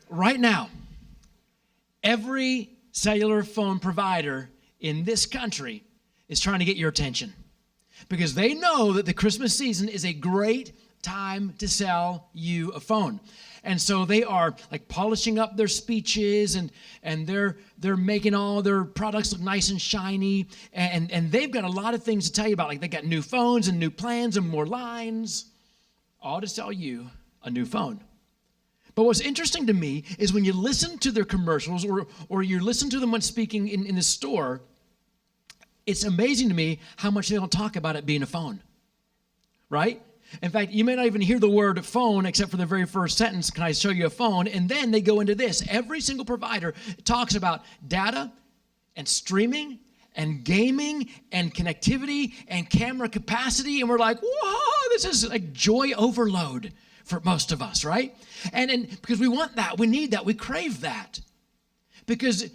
Right now, every cellular phone provider in this country is trying to get your attention because they know that the Christmas season is a great time to sell you a phone. And so they are like polishing up their speeches and they're making all their products look nice and shiny. And they've got a lot of things to tell you about. Like they got new phones and new plans and more lines, all to sell you a new phone. But what's interesting to me is when you listen to their commercials or you listen to them when speaking in the store, it's amazing to me how much they don't talk about it being a phone, right? In fact, you may not even hear the word phone except for the very first sentence, can I show you a phone? And then they go into this. Every single provider talks about data and streaming and gaming and connectivity and camera capacity. And we're like, whoa, this is like joy overload for most of us, right? And because we want that, we need that, we crave that. Because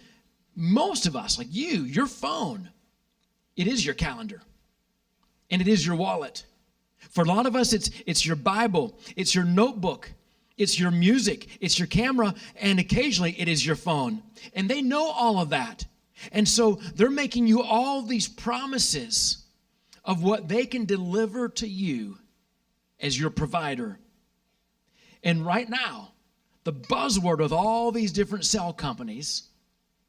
most of us, like you, your phone, it is your calendar and it is your wallet. For a lot of us, it's your Bible, it's your notebook, it's your music, it's your camera, and occasionally it is your phone. And they know all of that. And so they're making you all these promises of what they can deliver to you as your provider. And right now, the buzzword with all these different cell companies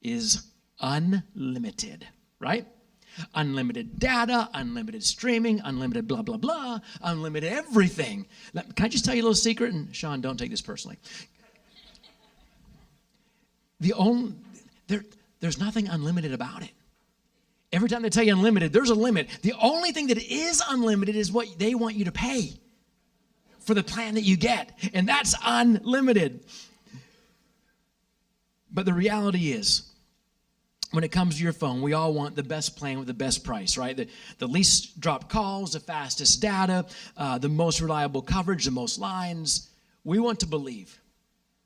is unlimited, right? Unlimited data, unlimited streaming, unlimited blah, blah, blah, unlimited everything. Can I just tell you a little secret? And Sean, don't take this personally. There's nothing unlimited about it. Every time they tell you unlimited, there's a limit. The only thing that is unlimited is what they want you to pay for the plan that you get. And that's unlimited. But the reality is, when it comes to your phone, we all want the best plan with the best price, right? The least dropped calls, the fastest data, the most reliable coverage, the most lines. We want to believe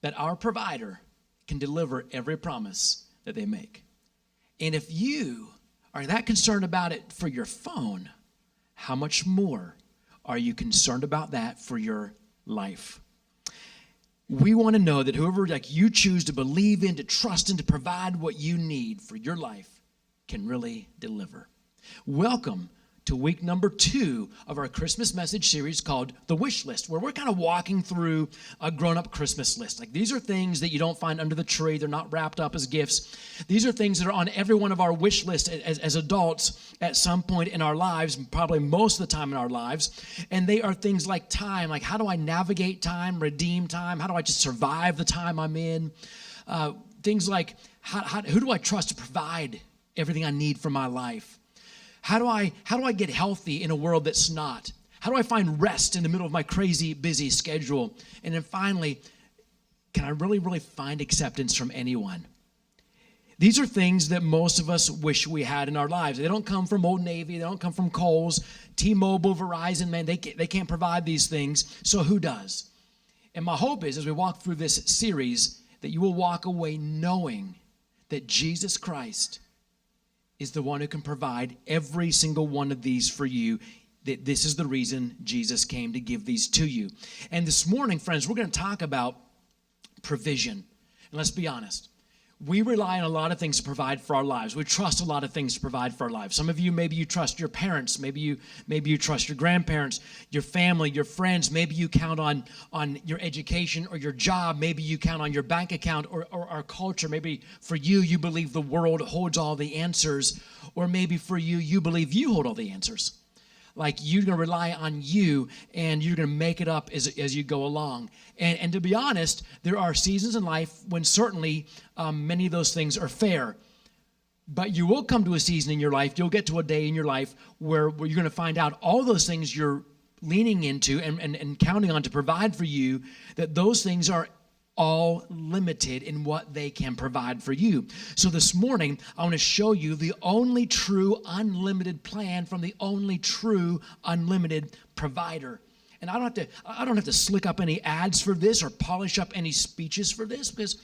that our provider can deliver every promise that they make. And if you are that concerned about it for your phone, how much more are you concerned about that for your life? We want to know that whoever like you choose to believe in, to trust in, to provide what you need for your life can really deliver. Welcome to week number 2 of our Christmas message series called The Wish List, where we're kind of walking through a grown-up Christmas list. Like these are things that you don't find under the tree. They're not wrapped up as gifts. These are things that are on every one of our wish lists as adults at some point in our lives, probably most of the time in our lives. And they are things like time, like how do I navigate time, redeem time? How do I just survive the time I'm in? Things like who do I trust to provide everything I need for my life? How do I get healthy in a world that's not? How do I find rest in the middle of my crazy, busy schedule? And then finally, can I really, really find acceptance from anyone? These are things that most of us wish we had in our lives. They don't come from Old Navy. They don't come from Kohl's, T-Mobile, Verizon. Man, they can't provide these things. So who does? And my hope is, as we walk through this series, that you will walk away knowing that Jesus Christ is the one who can provide every single one of these for you, that this is the reason Jesus came to give these to you. And this morning, friends, we're going to talk about provision. And let's be honest. We rely on a lot of things to provide for our lives. We trust a lot of things to provide for our lives. Some of you, maybe you trust your parents. Maybe you trust your grandparents, your family, your friends. Maybe you count on your education or your job. Maybe you count on your bank account or our culture. Maybe for you, you believe the world holds all the answers. Or maybe for you, you believe you hold all the answers. Like you're going to rely on you and you're going to make it up as you go along. And to be honest, there are seasons in life when certainly many of those things are fair. But you will come to a season in your life, you'll get to a day in your life where you're going to find out all those things you're leaning into and counting on to provide for you, that those things are all limited in what they can provide for you. So this morning, I want to show you the only true unlimited plan from the only true unlimited provider. And I don't have to slick up any ads for this or polish up any speeches for this, because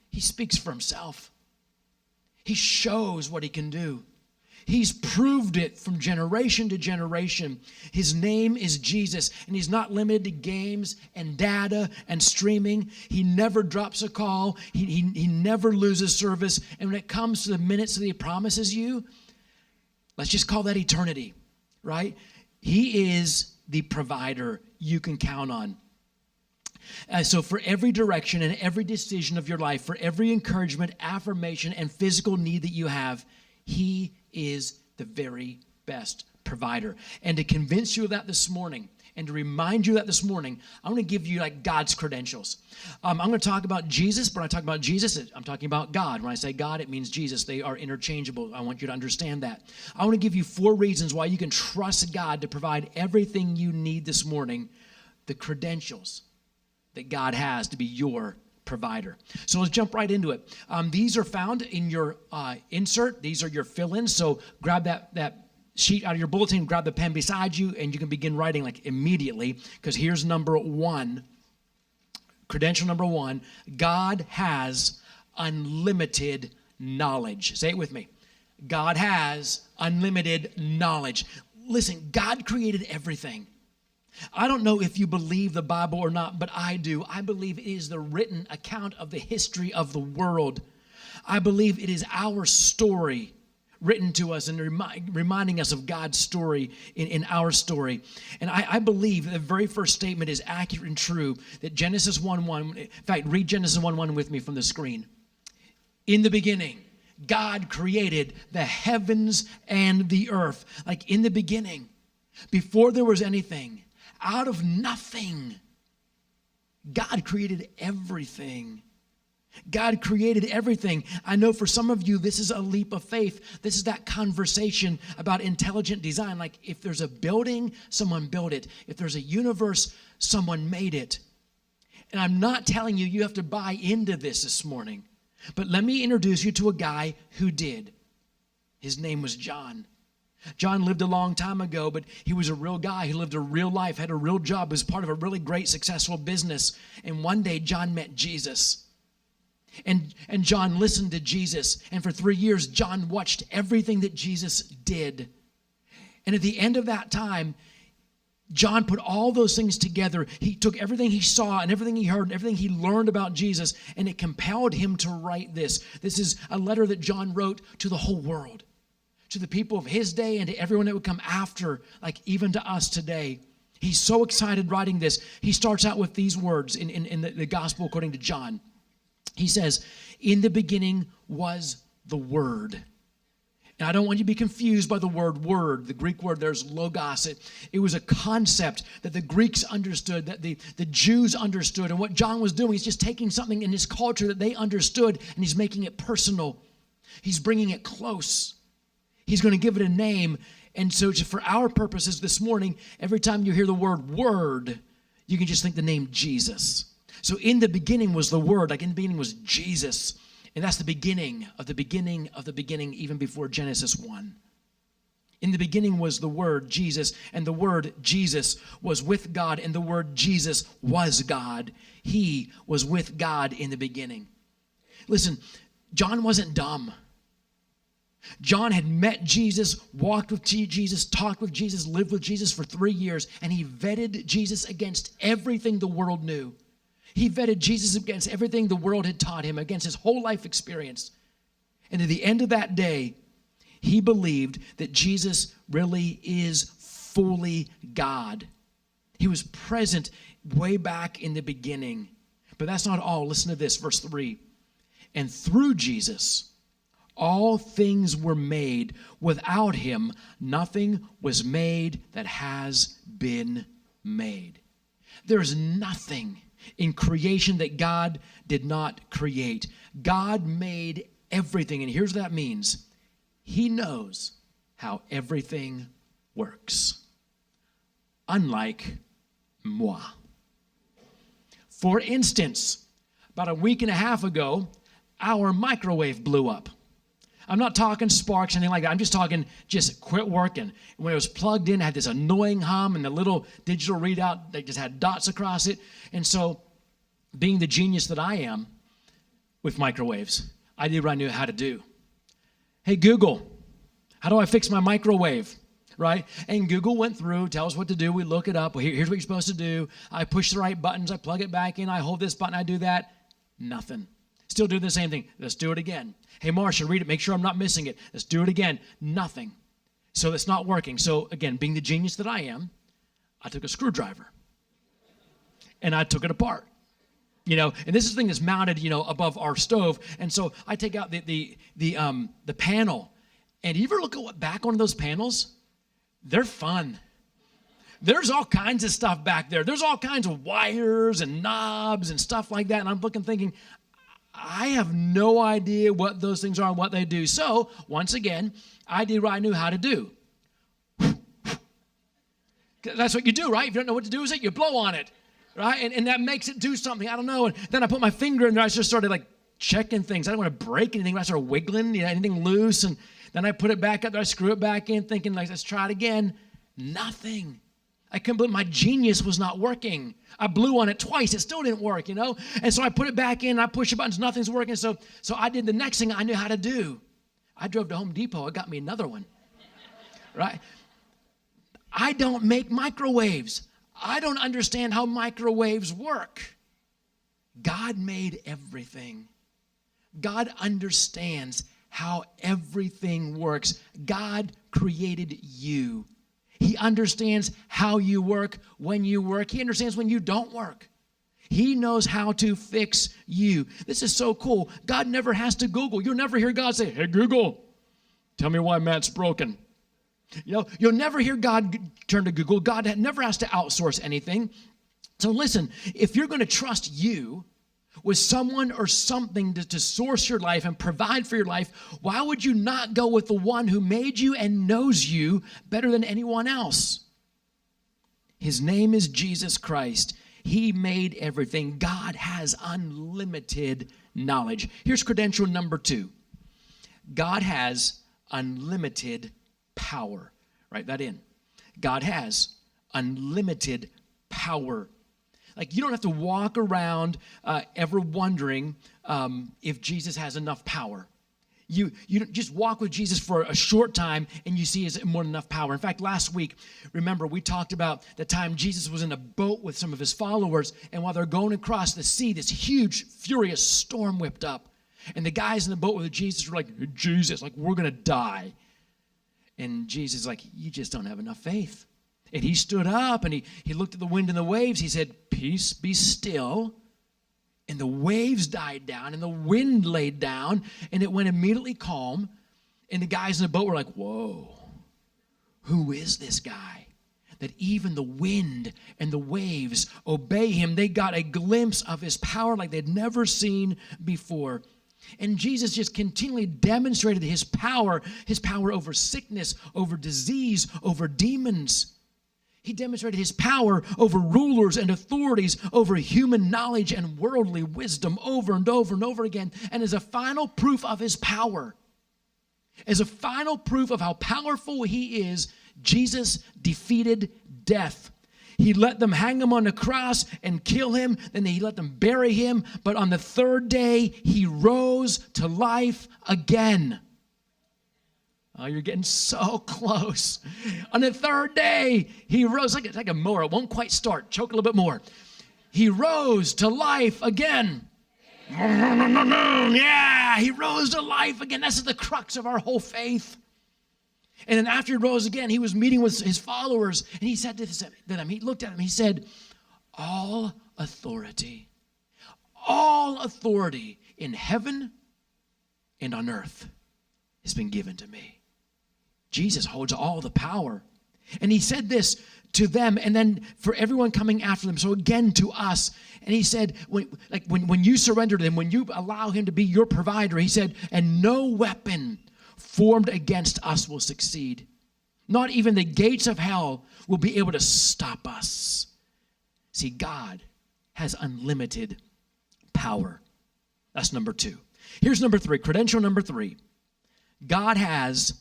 he speaks for himself. He shows what he can do. He's proved it from generation to generation. His name is Jesus, and he's not limited to games and data and streaming. He never drops a call. He never loses service. And when it comes to the minutes that he promises you, let's just call that eternity, right? He is the provider you can count on. So for every direction and every decision of your life, for every encouragement, affirmation, and physical need that you have, he is the very best provider. And to convince you of that this morning, and to remind you that this morning, I'm going to give you like God's credentials. I'm going to talk about Jesus, but when I talk about Jesus, I'm talking about God. When I say God, it means Jesus. They are interchangeable. I want you to understand that. I want to give you 4 reasons why you can trust God to provide everything you need this morning, the credentials that God has to be your provider. So let's jump right into it. These are found in your insert. These are your fill-ins. So grab that sheet out of your bulletin, grab the pen beside you, and you can begin writing like immediately, because here's number 1. Credential number 1, God has unlimited knowledge. Say it with me. God has unlimited knowledge. Listen, God created everything. I don't know if you believe the Bible or not, but I do. I believe it is the written account of the history of the world. I believe it is our story written to us and reminding us of God's story in our story. And I believe the very first statement is accurate and true, that Genesis 1:1, in fact, read Genesis 1:1 with me from the screen. In the beginning, God created the heavens and the earth. Like in the beginning, before there was anything, out of nothing, God created everything. God created everything. I know for some of you, this is a leap of faith. This is that conversation about intelligent design. Like if there's a building, someone built it. If there's a universe, someone made it. And I'm not telling you have to buy into this morning. But let me introduce you to a guy who did. His name was John. John lived a long time ago, but he was a real guy. He lived a real life, had a real job, was part of a really great, successful business. And one day, John met Jesus. And John listened to Jesus. And for 3 years, John watched everything that Jesus did. And at the end of that time, John put all those things together. He took everything he saw and everything he heard and everything he learned about Jesus, and it compelled him to write this. This is a letter that John wrote to the whole world, to the people of his day and to everyone that would come after, like even to us today. He's so excited writing this. He starts out with these words in the gospel according to John. He says, in the beginning was the Word. And I don't want you to be confused by the word. The Greek word there's logos. It was a concept that the Greeks understood, that the Jews understood. And what John was doing, he's just taking something in his culture that they understood, and he's making it personal. He's bringing it close. He's going to give it a name. And so for our purposes this morning, every time you hear the word, you can just think the name Jesus. So in the beginning was the Word, like in the beginning was Jesus. And that's the beginning of the beginning of the beginning, even before Genesis 1. In the beginning was the Word, Jesus, and the Word, Jesus, was with God, and the Word, Jesus, was God. He was with God in the beginning. Listen, John wasn't dumb. John had met Jesus, walked with Jesus, talked with Jesus, lived with Jesus for 3 years, and he vetted Jesus against everything the world knew. He vetted Jesus against everything the world had taught him, against his whole life experience. And at the end of that day, he believed that Jesus really is fully God. He was present way back in the beginning. But that's not all. Listen to this, verse 3. And through Jesus, all things were made. Without him, nothing was made that has been made. There is nothing in creation that God did not create. God made everything, and here's what that means. He knows how everything works. Unlike moi. For instance, about a week and a half ago, our microwave blew up. I'm not talking sparks or anything like that. I'm just talking just quit working. When it was plugged in, it had this annoying hum, and the little digital readout, they just had dots across it. And so, being the genius that I am with microwaves, I did what I knew how to do. Hey, Google, How do I fix my microwave? Right? And Google went through, tells what to do. We look it up. Well, here's what you're supposed to do. I push the right buttons. I plug it back in. I hold this button. I do that. Nothing. Still do the same thing. Let's do it again. Hey, Marcia, read it. Make sure I'm not missing it. Let's do it again. Nothing. So it's not working. So again, being the genius that I am, I took a screwdriver and I took it apart. And this is the thing that's mounted, above our stove. And so I take out the panel. And you ever look at back on those panels? They're fun. There's all kinds of stuff back there. There's all kinds of wires and knobs and stuff like that. And I'm looking thinking, I have no idea what those things are and what they do. So once again, I did what I knew how to do. That's what you do, right? If you don't know what to do with it, you blow on it, right? And that makes it do something. I don't know. And then I put my finger in there. I just started checking things. I didn't want to break anything. I started wiggling, anything loose. And then I put it back up there. I screw it back in, thinking, let's try it again. Nothing. I couldn't believe my genius was not working. I blew on it twice. It still didn't work, And so I put it back in. I push the buttons. Nothing's working. So I did the next thing I knew how to do. I drove to Home Depot. I got me another one, right? I don't make microwaves. I don't understand how microwaves work. God made everything. God understands how everything works. God created you. He understands how you work, when you work. He understands when you don't work. He knows how to fix you. This is so cool. God never has to Google. You'll never hear God say, hey, Google, tell me why Matt's broken. You'll never hear God turn to Google. God never has to outsource anything. So listen, if you're going to trust you with someone or something to source your life and provide for your life, why would you not go with the one who made you and knows you better than anyone else? His name is Jesus Christ. He made everything. God has unlimited knowledge. Here's credential number 2. God has unlimited power. Write that in. God has unlimited power. You don't have to walk around ever wondering if Jesus has enough power. You just walk with Jesus for a short time and you see he has more than enough power. In fact, last week, remember, we talked about the time Jesus was in a boat with some of his followers, and while they're going across the sea, this huge, furious storm whipped up. And the guys in the boat with Jesus were like, Jesus, we're going to die. And Jesus is like, you just don't have enough faith. And he stood up and he looked at the wind and the waves. He said, peace, be still. And the waves died down and the wind laid down and it went immediately calm. And the guys in the boat were like, whoa, who is this guy? That even the wind and the waves obey him. They got a glimpse of his power like they'd never seen before. And Jesus just continually demonstrated his power over sickness, over disease, over demons. He demonstrated his power over rulers and authorities, over human knowledge and worldly wisdom over and over and over again. And as a final proof of his power, as a final proof of how powerful he is, Jesus defeated death. He let them hang him on the cross and kill him. Then he let them bury him. But on the third day, he rose to life again. Oh, you're getting so close. On the third day, he rose. Like a mower. It won't quite start. Choke a little bit more. He rose to life again. Yeah, he rose to life again. That's the crux of our whole faith. And then after he rose again, he was meeting with his followers. And he said to them, he looked at them, he said, all authority in heaven and on earth has been given to me. Jesus holds all the power. And he said this to them and then for everyone coming after them. So again to us. And he said, when you surrender to him, when you allow him to be your provider, he said, and no weapon formed against us will succeed. Not even the gates of hell will be able to stop us. See, God has unlimited power. That's number 2. Here's number 3, credential number 3. God has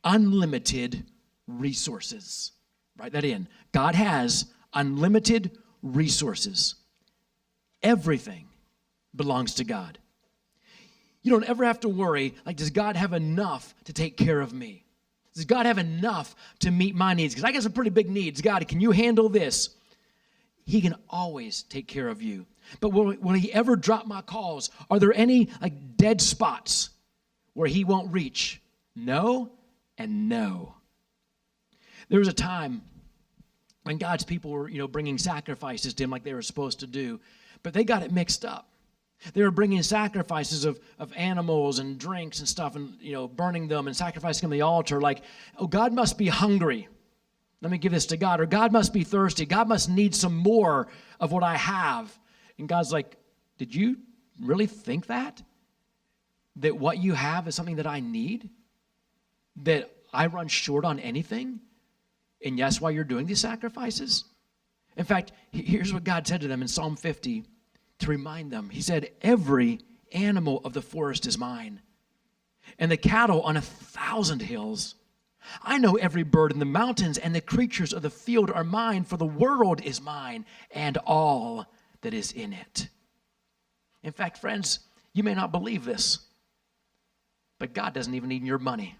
unlimited resources. Write that in. God has unlimited resources. Everything belongs to God. You don't ever have to worry, does God have enough to take care of me? Does God have enough to meet my needs? Because I got some pretty big needs. God, can you handle this? He can always take care of you. But will he ever drop my calls? Are there any dead spots where he won't reach? No and no. There was a time when God's people were, bringing sacrifices to him like they were supposed to do, but they got it mixed up. They were bringing sacrifices of animals and drinks and stuff and, burning them and sacrificing them on the altar like, oh, God must be hungry. Let me give this to God. Or God must be thirsty. God must need some more of what I have. And God's like, did you really think that? That what you have is something that I need? That I run short on anything? And that's why you're doing these sacrifices? In fact, here's what God said to them in Psalm 50 to remind them. He said, every animal of the forest is mine, and the cattle on 1,000 hills. I know every bird in the mountains, and the creatures of the field are mine, for the world is mine, and all that is in it. In fact, friends, you may not believe this, but God doesn't even need your money.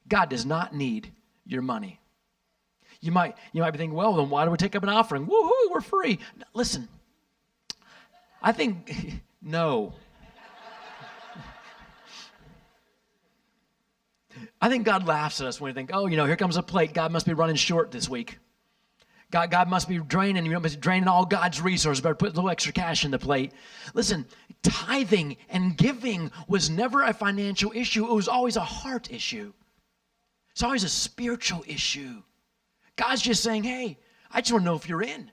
God does not need your money. You might be thinking, well, then why do we take up an offering? Woohoo, we're free. Listen, I think, no. I think God laughs at us when we think, oh, here comes a plate. God must be running short this week. God must be draining all God's resources. Better put a little extra cash in the plate. Listen, tithing and giving was never a financial issue. It was always a heart issue. It's always a spiritual issue. God's just saying, hey, I just want to know if you're in.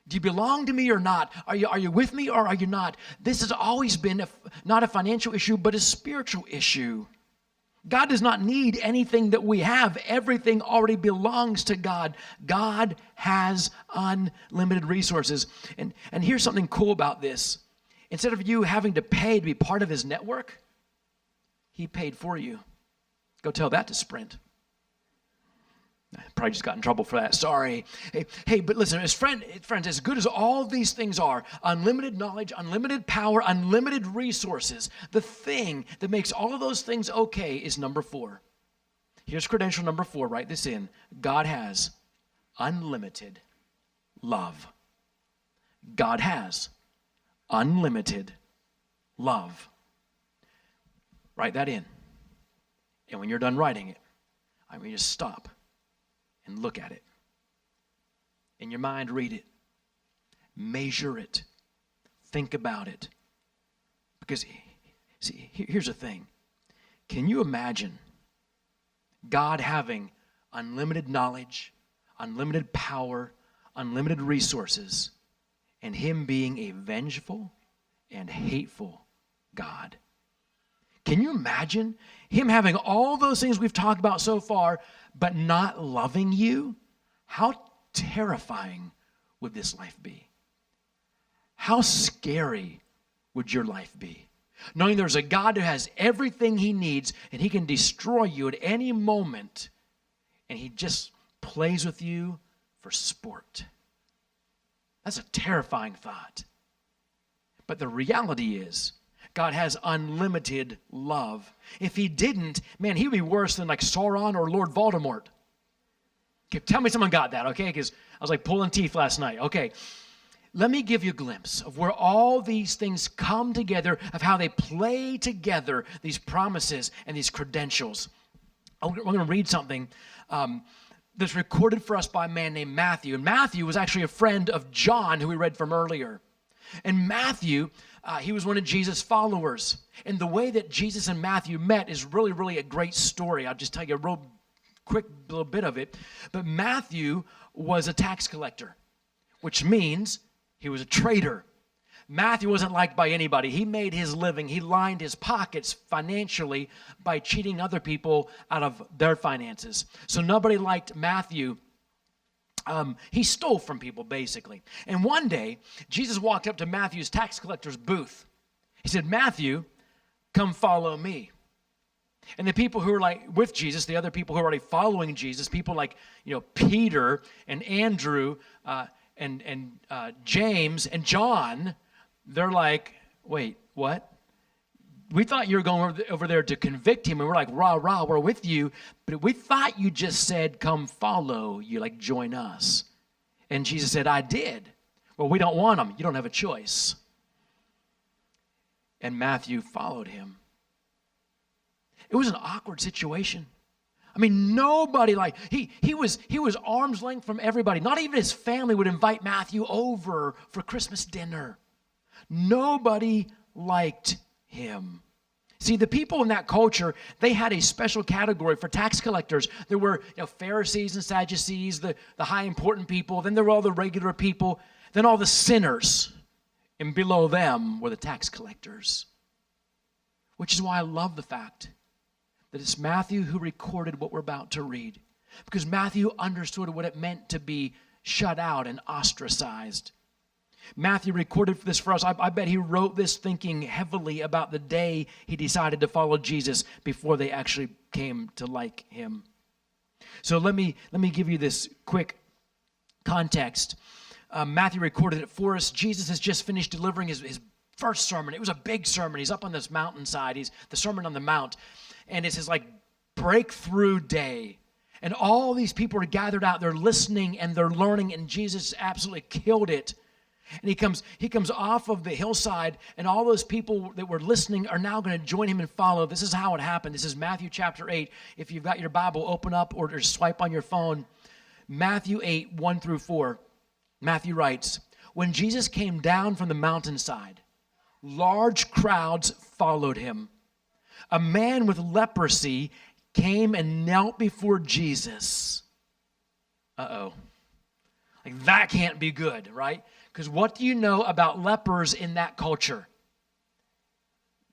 Do you belong to me or not? Are you with me or are you not? This has always been not a financial issue, but a spiritual issue. God does not need anything that we have. Everything already belongs to God. God has unlimited resources. And here's something cool about this. Instead of you having to pay to be part of his network, he paid for you. Go tell that to Sprint. I probably just got in trouble for that. Sorry. Hey, but listen, friends, as good as all these things are, unlimited knowledge, unlimited power, unlimited resources, the thing that makes all of those things okay is number 4. Here's credential number 4. Write this in. God has unlimited love. God has unlimited love. Write that in. And when you're done writing it, I want you to stop and look at it. In your mind, read it. Measure it. Think about it. Because, see, here's the thing. Can you imagine God having unlimited knowledge, unlimited power, unlimited resources, and him being a vengeful and hateful God? Can you imagine him having all those things we've talked about so far, but not loving you? How terrifying would this life be? How scary would your life be? Knowing there's a God who has everything he needs and he can destroy you at any moment, and he just plays with you for sport. That's a terrifying thought. But the reality is, God has unlimited love. If he didn't, man, he would be worse than like Sauron or Lord Voldemort. Okay, tell me someone got that, okay? Because I was like pulling teeth last night. Okay, let me give you a glimpse of where all these things come together, of how they play together, these promises and these credentials. We're going to read something that's recorded for us by a man named Matthew. And Matthew was actually a friend of John, who we read from earlier. And Matthew, he was one of Jesus' followers. And the way that Jesus and Matthew met is really, really a great story. I'll just tell you a real quick little bit of it. But Matthew was a tax collector, which means he was a traitor. Matthew wasn't liked by anybody. He made his living. He lined his pockets financially by cheating other people out of their finances. So nobody liked Matthew. He stole from people, basically. And one day, Jesus walked up to Matthew's tax collector's booth. He said, Matthew, come follow me. And the people who were like with Jesus, the other people who were already following Jesus, people like, Peter and Andrew and James and John, they're like, wait, what? we thought you were going over there to convict him. And we're like, rah, rah, we're with you. But we thought you just said, come follow. You like, join us. And Jesus said, I did. Well, we don't want them. You don't have a choice. And Matthew followed him. It was an awkward situation. I mean, nobody he was arm's length from everybody. Not even his family would invite Matthew over for Christmas dinner. Nobody liked him. See, the people in that culture, they had a special category for tax collectors. There were Pharisees and Sadducees, the high important people. Then there were all the regular people. Then all the sinners. And below them were the tax collectors. Which is why I love the fact that it's Matthew who recorded what we're about to read. Because Matthew understood what it meant to be shut out and ostracized. Matthew recorded this for us. I bet he wrote this thinking heavily about the day he decided to follow Jesus before they actually came to like him. So let me give you this quick context. Matthew recorded it for us. Jesus has just finished delivering his first sermon. It was a big sermon. He's up on this mountainside. He's the Sermon on the Mount. And it's his breakthrough day. And all these people are gathered out. They're listening and they're learning. And Jesus absolutely killed it. And he comes off of the hillside. And all those people that were listening are now going to join him and follow. This is how it happened. This is Matthew chapter 8. If you've got your Bible, open up or just swipe on your phone. Matthew 8, 1 through 4. Matthew writes, when Jesus came down from the mountainside, large crowds followed him. A man with leprosy came and knelt before Jesus. Uh-oh. That can't be good, right? Because what do you know about lepers in that culture?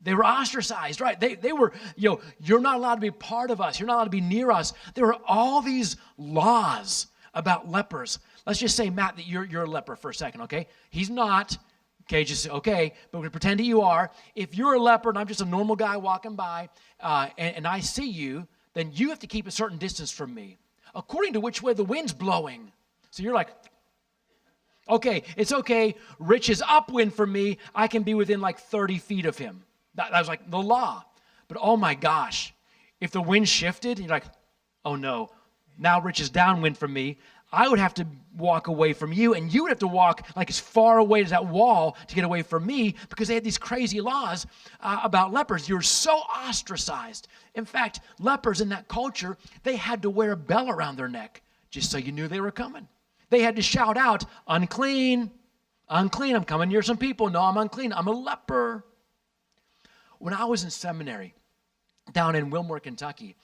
They were ostracized, right? They were, you're not allowed to be part of us. You're not allowed to be near us. There were all these laws about lepers. Let's just say, Matt, that you're a leper for a second, okay? He's not. Okay, but we pretend that you are. If you're a leper and I'm just a normal guy walking by and I see you, then you have to keep a certain distance from me, according to which way the wind's blowing. So you're like, okay, it's okay. Rich is upwind from me. I can be within 30 feet of him. That was the law. But oh my gosh, if the wind shifted, you're like, oh no, now Rich is downwind from me. I would have to walk away from you, and you would have to walk as far away as that wall to get away from me, because they had these crazy laws about lepers. You're so ostracized. In fact, lepers in that culture, they had to wear a bell around their neck just so you knew they were coming. They had to shout out, unclean, unclean, I'm coming near some people. No, I'm unclean, I'm a leper. When I was in seminary down in Wilmore, Kentucky,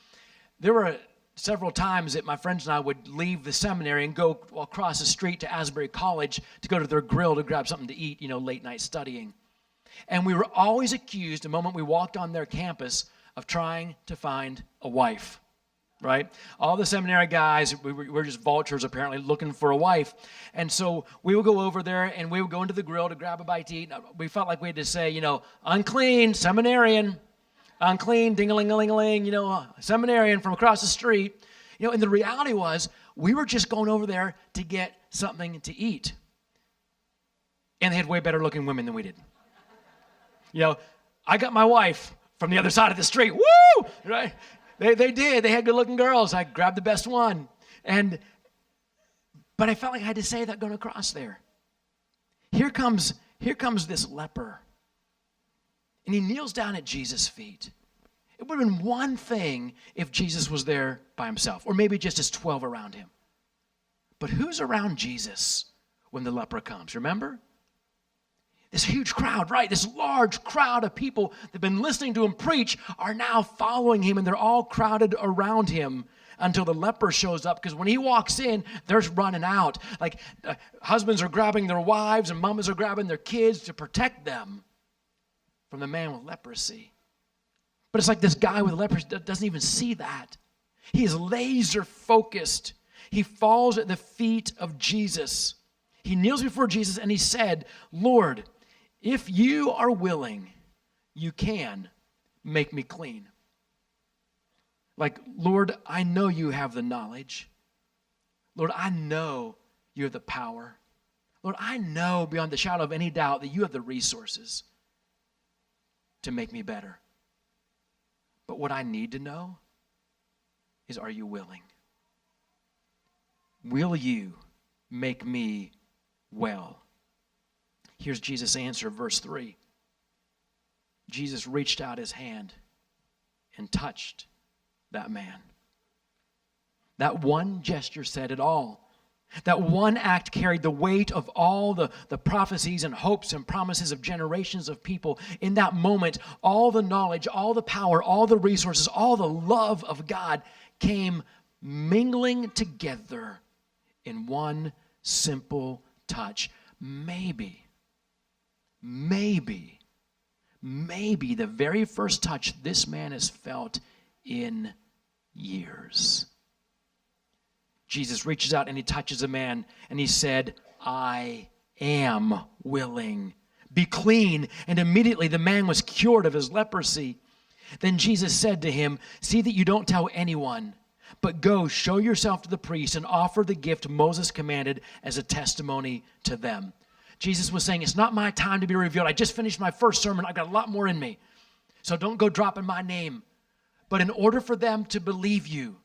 there were several times that my friends and I would leave the seminary and go across the street to Asbury College to go to their grill to grab something to eat, late night studying. And we were always accused, the moment we walked on their campus, of trying to find a wife, right? All the seminary guys, we're just vultures apparently looking for a wife. And so we would go over there and we would go into the grill to grab a bite to eat. We felt like we had to say, unclean, seminarian. Unclean, ding-a-ling-a-ling-a-ling, seminarian from across the street. And the reality was, we were just going over there to get something to eat. And they had way better looking women than we did. I got my wife from the other side of the street. Woo! Right? They did. They had good looking girls. I grabbed the best one. But I felt like I had to say that going across there. Here comes this leper. And he kneels down at Jesus' feet. It would have been one thing if Jesus was there by himself, or maybe just his 12 around him. But who's around Jesus when the leper comes? Remember? This huge crowd, right? This large crowd of people that have been listening to him preach are now following him, and they're all crowded around him until the leper shows up, because when he walks in, they're running out. Husbands are grabbing their wives, and mamas are grabbing their kids to protect them from the man with leprosy. But it's like this guy with leprosy doesn't even see that. He is laser focused. He falls at the feet of Jesus. He kneels before Jesus and he said, Lord, if you are willing, you can make me clean. Lord, I know you have the knowledge. Lord, I know you have the power. Lord, I know beyond the shadow of any doubt that you have the resources to make me better. what I need to know is, are you willing? Will you make me well? Here's Jesus' answer, verse 3. Jesus reached out his hand and touched that man. That one gesture said it all. That one act carried the weight of all the prophecies and hopes and promises of generations of people. In that moment, all the knowledge, all the power, all the resources, all the love of God came mingling together in one simple touch. Maybe the very first touch this man has felt in years. Jesus reaches out and he touches a man and he said, I am willing. Be clean. And immediately the man was cured of his leprosy. Then Jesus said to him, see that you don't tell anyone, but go show yourself to the priest and offer the gift Moses commanded as a testimony to them. Jesus was saying, it's not my time to be revealed. I just finished my first sermon. I've got a lot more in me. So don't go dropping my name. But in order for them to believe you,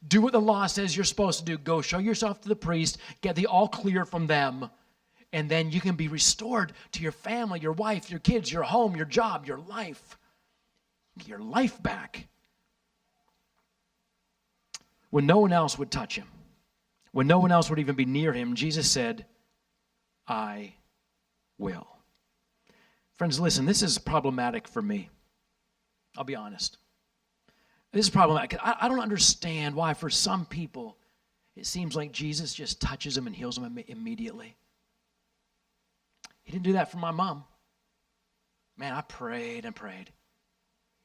do what the law says you're supposed to do. Go show yourself to the priest, get the all clear from them, and then you can be restored to your family, your wife, your kids, your home, your job, your life. Get your life back. When no one else would touch him, when no one else would even be near him, Jesus said, I will. Friends, listen, this is problematic for me. I'll be honest. This is problematic. I don't understand why for some people it seems like Jesus just touches them and heals them immediately. He didn't do that for my mom. Man, I prayed and prayed.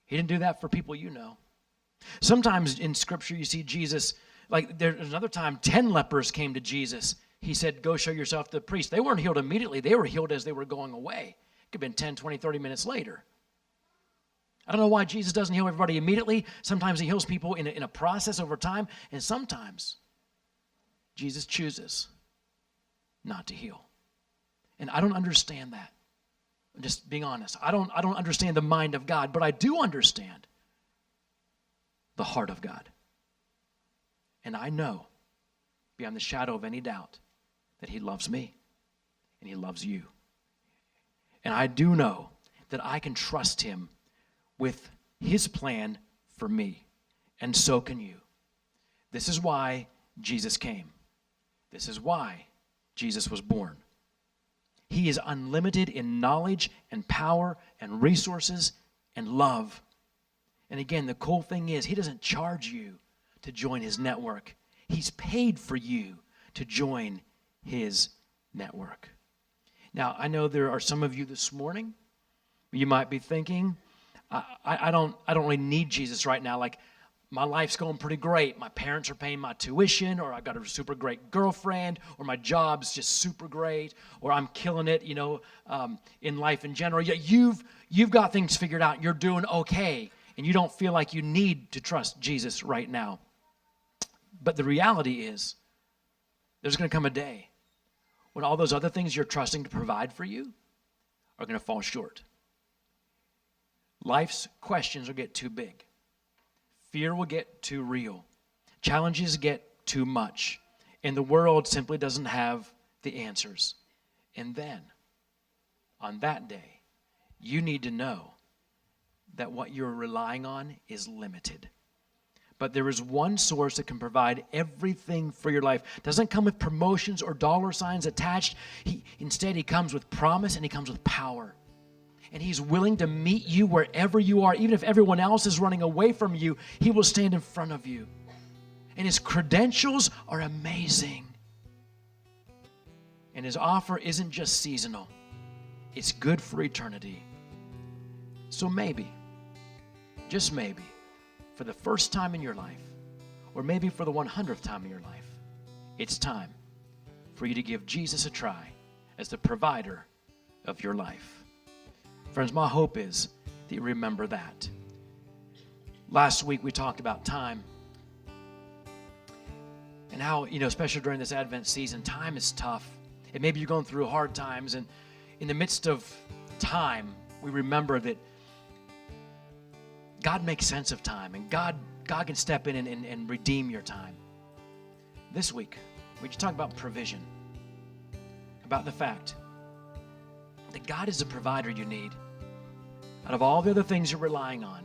He didn't do that for people you know. Sometimes in Scripture you see Jesus, like there's another time 10 lepers came to Jesus. He said, go show yourself to the priest. They weren't healed immediately. They were healed as they were going away. It could have been 10, 20, 30 minutes later. I don't know why Jesus doesn't heal everybody immediately. Sometimes he heals people in a process over time. And sometimes Jesus chooses not to heal. And I don't understand that. I'm just being honest. I don't understand the mind of God, but I do understand the heart of God. And I know beyond the shadow of any doubt that he loves me and he loves you. And I do know that I can trust him with his plan for me. And so can you. This is why Jesus came. This is why Jesus was born. He is unlimited in knowledge and power and resources and love. And again, the cool thing is he doesn't charge you to join his network. He's paid for you to join his network. Now, I know there are some of you this morning, you might be thinking, I don't really need Jesus right now. Like, my life's going pretty great. My parents are paying my tuition, or I've got a super great girlfriend, or my job's just super great, or I'm killing it, in life in general. Yeah, you've got things figured out. You're doing okay, and you don't feel like you need to trust Jesus right now. But the reality is, there's going to come a day when all those other things you're trusting to provide for you are going to fall short. Life's questions will get too big. Fear will get too real. Challenges get too much. And the world simply doesn't have the answers. And then, on that day, you need to know that what you're relying on is limited. But there is one source that can provide everything for your life. Doesn't come with promotions or dollar signs attached. Instead, he comes with promise and he comes with power. And he's willing to meet you wherever you are. Even if everyone else is running away from you, he will stand in front of you. And his credentials are amazing. And his offer isn't just seasonal. It's good for eternity. So maybe, just maybe, for the first time in your life, or maybe for the 100th time in your life, it's time for you to give Jesus a try as the provider of your life. Friends, my hope is that you remember that. Last week we talked about time and how, especially during this Advent season, time is tough. And maybe you're going through hard times, and in the midst of time, we remember that God makes sense of time, and God can step in and redeem your time. This week, we just talk about provision, about the fact that God is the provider you need. Out of all the other things you're relying on,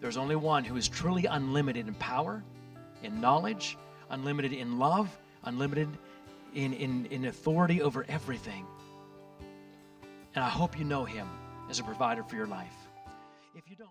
there's only one who is truly unlimited in power, in knowledge, unlimited in love, unlimited in authority over everything. And I hope you know him as a provider for your life. If you don't,